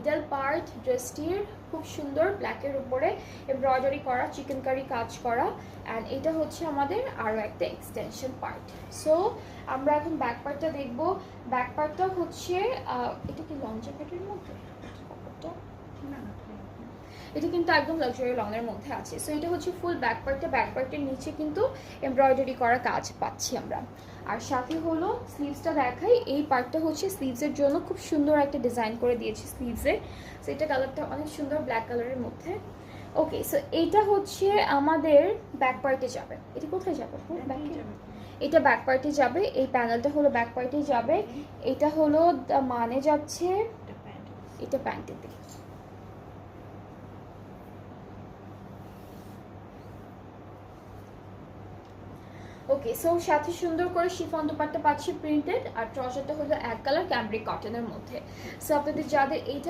Middle part ড্রেসটির খুব সুন্দর ব্ল্যাকের উপরে এমব্রয়ডারি করা চিকেনকারি কাজ করা, অ্যান্ড এটা হচ্ছে আমাদের আরও একটা এক্সটেনশন পার্ট। সো আমরা এখন ব্যাক পার্টটা দেখবো। ব্যাক পার্টটা হচ্ছে এটা কি লং জ্যাকেটের মধ্যে, এটা কিন্তু একদম লাক্সারি লংয়ের মধ্যে আছে। সো এটা হচ্ছে ফুল ব্যাক পার্টটা, ব্যাক পার্টের নিচে কিন্তু এমব্রয়ডারি করা কাজ পাচ্ছি আমরা। আর সাথে হলো স্লিভসটা দেখাই, এই পার্টটা হচ্ছে স্লিভসের জন্য খুব সুন্দর একটা ডিজাইন করে দিয়েছি স্লিভসে। সো এটা কালারটা অনেক সুন্দর ব্ল্যাক কালারের মধ্যে। ওকে, সো এইটা হচ্ছে আমাদের ব্যাক পার্টে যাবে। এটা কোথায় যাবে? এটা ব্যাক পার্টে যাবে, এই প্যানেলটা হলো ব্যাক পার্টে যাবে, এটা হলো মানে যাচ্ছে এটা প্যান্টেতে। ওকে, সো সাথে সুন্দর করে শিফন দুপাট্টা পাচ্ছি প্রিন্টেড, আর ট্রাউজারটা হলো এক কালার ক্যামব্রিক কটনের মধ্যে। সো আপনাদের যাদের এইটা